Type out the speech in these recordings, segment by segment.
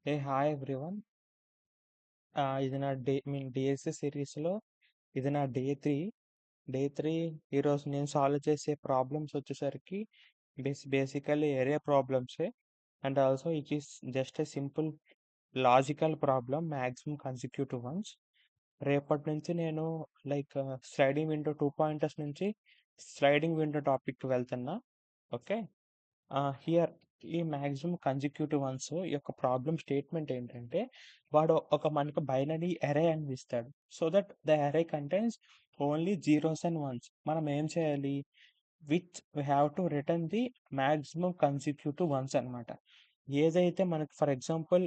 ఏ hi everyone. ఇది నా DSC సిరీస్లో ఇది నా డే త్రీ. ఈరోజు నేను సాల్వ్ చేసే ప్రాబ్లమ్స్ వచ్చేసరికి బేసికల్లీ ఏరియా ప్రాబ్లమ్సే. And also it is just a simple logical problem, maximum consecutive ones. రేపటి నుంచి నేను లైక్ స్లైడింగ్ విండో 2 పాయింటర్స్ నుంచి స్లైడింగ్ విండో టాపిక్కి వెళ్తున్నా. ఓకే. హియర్ ఈ మ్యాక్సిమం కన్సిక్యూటివ్ వన్స్ యొక్క ప్రాబ్లమ్ స్టేట్మెంట్ ఏంటంటే, వాడు మనకు బైనరీ అరే అని ఇస్తాడు. So that the array contains only zeros and ones. మనం ఏం చేయాలి? We have to return the maximum consecutive ones అనమాట. ఏదైతే మనకి ఫర్ ఎగ్జాంపుల్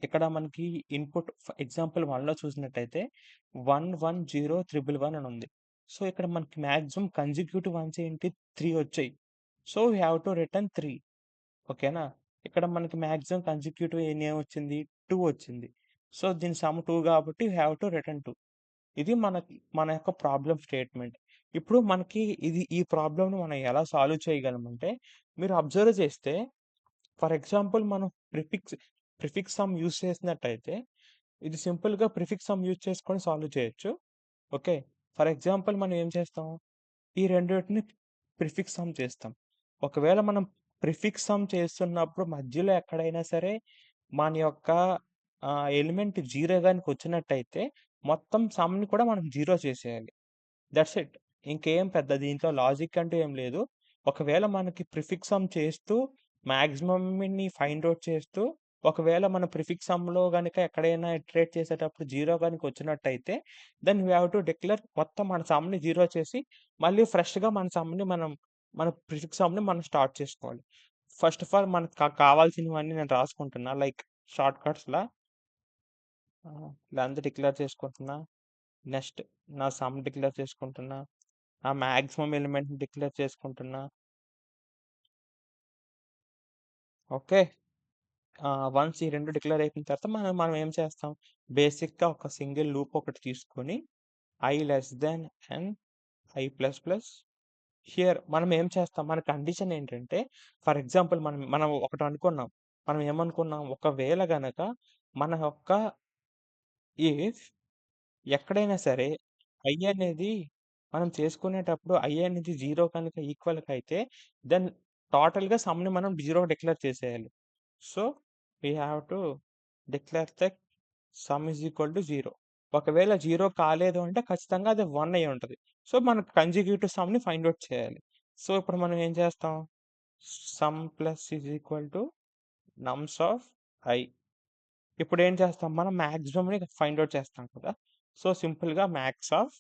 ఇక్కడ మనకి ఇన్పుట్ ఎగ్జాంపుల్ 1లో చూసినట్టయితే 11011 అని ఉంది. సో ఇక్కడ మనకి మ్యాక్సిమం కన్సిక్యూటివ్ వన్స్ ఏంటి? 3 వచ్చాయి. So we have to return 3. ఓకేనా? ఇక్కడ మనకి మ్యాక్సిమం కన్సిక్యూటివ్ ఏమొచ్చింది? 2 వచ్చింది. సో దీని సమ్ 2 కాబట్టి వీ హ్యావ్ టు రిటర్న్ 2. ఇది మన యొక్క ప్రాబ్లమ్ స్టేట్మెంట్. ఇప్పుడు మనకి ఈ ప్రాబ్లమ్‌ని మనం ఎలా సాల్వ్ చేయగలమంటే, మీరు అబ్జర్వ్ చేస్తే ఫర్ ఎగ్జాంపుల్ మనం ప్రిఫిక్స్ సమ్ యూజ్ చేసినట్టయితే, ఇది సింపుల్‌గా ప్రిఫిక్స్ సమ్ యూజ్ చేసుకొని సాల్వ్ చేయొచ్చు. ఓకే. ఫర్ ఎగ్జాంపుల్ మనం ఏం చేస్తాం? ఈ రెండిటిని ప్రిఫిక్స్ సమ్ చేస్తాం. ఒకవేళ మనం ప్రిఫిక్స్ సమ్ చేస్తున్నప్పుడు మధ్యలో ఎక్కడైనా సరే మన యొక్క ఎలిమెంట్ 0 గానికి వచ్చినట్టయితే మొత్తం సమ్‌ని కూడా మనం 0 చేసేయాలి. That's it. ఇంకేం పెద్ద దీంట్లో లాజిక్ అంటూ ఏం లేదు. ఒకవేళ మనకి ప్రిఫిక్స్ సమ్ చేస్తూ మాక్సిమమ్‌ని ఫైండ్ ఔట్ చేస్తూ ఒకవేళ మన ప్రిఫిక్స్ సమ్‌లో గనుక ఎక్కడైనా ఇటరేట్ చేసేటప్పుడు 0 గనుక వచ్చినట్టయితే then we have to declare మొత్తం మన సమ్‌ని 0 చేసి మళ్ళీ ఫ్రెష్‌గా మన ప్రిఫిక్స్ సమ్‌ని మనం స్టార్ట్ చేసుకోవాలి. ఫస్ట్ ఆఫ్ ఆల్ మనకు కావాల్సినవన్నీ నేను రాసుకుంటున్నా లైక్ షార్ట్‌కట్స్‌లా. లెంత్ డిక్లేర్ చేసుకుంటున్నా. నెక్స్ట్ నా సమ్ డిక్లేర్ చేసుకుంటున్నా. నా మాక్సిమం ఎలిమెంట్‌ని డిక్లేర్ చేసుకుంటున్నా. ఓకే. వన్స్ ఈ 2 డిక్లేర్ అయిపోయిన తర్వాత మనం ఏం చేస్తాం? బేసిక్‌గా ఒక సింగిల్ లూప్ ఒకటి తీసుకొని i less than n i plus plus here మనం ఏం చేస్తాం? మన కండిషన్ ఏంటంటే ఫర్ ఎగ్జాంపుల్ మనం ఒకటి అనుకున్నాం. మనం ఏమనుకున్నాం? ఒకవేళ గనక మన యొక్క ఇఫ్ ఎక్కడైనా సరే i అనేది మనం చేసుకునేటప్పుడు i అనేది 0 కనుక ఈక్వల్‌కయితే దెన్ టోటల్‌గా సమ్‌ని మనం 0 డిక్లేర్ చేసేయాలి. So, we have to declare that some is equal to 0. ఒకవేళ 0 కాలేదు అంటే ఖచ్చితంగా అది 1 అయ్యి ఉంటది. సో, మనకు కన్సిక్యూటివ్ సమ్‌ని ఫైండ్ ఔట్ చేయాలి. సో, ఇప్పుడు మనం ఏం చేస్తాం? Sum plus is equal to నమ్స్ of i. ఇప్పుడేం చేస్తాం? మనం మాక్సిమమ్‌ని ఫైండ్ ఔట్ చేస్తాం కదా! సో, సింపుల్‌గా మాక్స్ ఆఫ్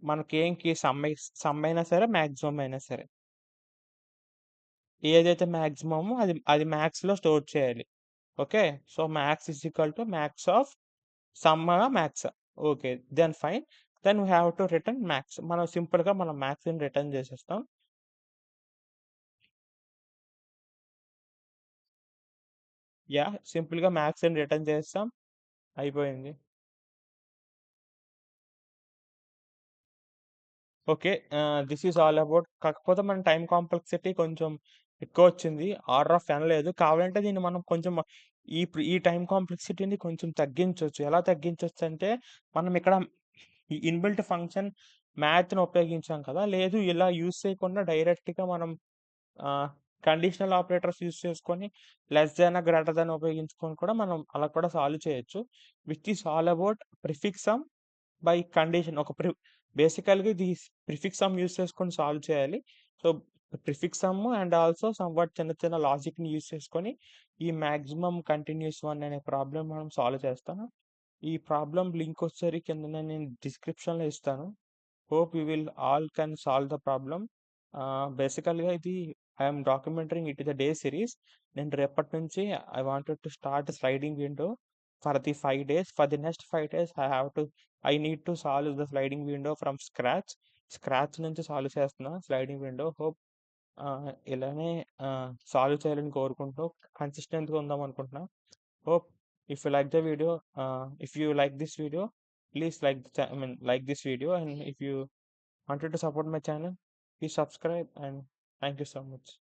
మనకేంకి సమ్ అయినా సరే, మాక్సిమం అయినా సరే. ఏదైతే మాక్సిమమో అది మ్యాక్స్‌లో స్టోర్ చేయాలి. Okay. So, max is equal to max of సమ్మా, మాక్సా? Okay. Then fine. Then we have to return max. మనం సింపుల్‌గా మనం మాక్స్‌ని రిటర్న్ చేసేస్తాం. యాహ్! సింపుల్‌గా మాక్స్‌ని రిటర్న్ చేసేస్తాం. అయిపోయింది. Okay. This is all about కాకపోతే మన టైమ్ కాంప్లెక్సిటీ కొంచెం ఎక్కువొచ్చింది. ఆర్డర్ ఆఫ్ n లేదు. కావాలంటే దీన్ని మనం కొంచెం ఈ టైమ్ కాంప్లెక్సిటీని కొంచెం తగ్గించొచ్చు. ఎలా తగ్గించొచ్చంటే, మనం ఇక్కడ ఈ ఇన్‌బిల్ట్ ఫంక్షన్ మ్యాథ్‌ని ఉపయోగించాం కదా! లేదు ఇలా యూజ్ చేయకుండా డైరెక్ట్‌గా మనం కండిషనల్ ఆపరేటర్స్ యూజ్ చేసుకొని లెస్ థాన్, గ్రేటర్ థాన్ ఉపయోగించుకొని కూడా మనం అలా కూడా సాల్వ్ చేయొచ్చు. Which is all about prefix sum by condition. బేసికల్‌గా ఇది ప్రిఫిక్స్ సమ్ యూజ్ చేసుకొని సాల్వ్ చేయాలి. So, prefix some and also somewhat చిన్న చిన్న లాజిక్‌ని యూజ్ చేసుకొని ఈ మాక్సిమం కంటిన్యూయస్ వన్ అనే ప్రాబ్లమ్ మనం సాల్వ్ చేస్తాము. ఈ ప్రాబ్లమ్ లింక్ వచ్చేసరికి కిందన నేను డిస్క్రిప్షన్‌లో ఇస్తాను. Hope you will all can solve the problem. బేసికల్‌గా ఇది I am documenting it the day series. నేను రేపటి నుంచి I wanted to start sliding window for the 5 days. For the next 5 days I need to solve the sliding window from scratch. Scratch నుంచి solve చేస్తున్నా sliding window. Hope ఇలానే solve చేయాలని కోరుకుంటూ కన్సిస్టెంట్‌గా ఉందాం అనుకుంటున్నా. Hope if you like the video, if you like this video, please like this video, and if you wanted to support my channel, please subscribe, and thank you so much.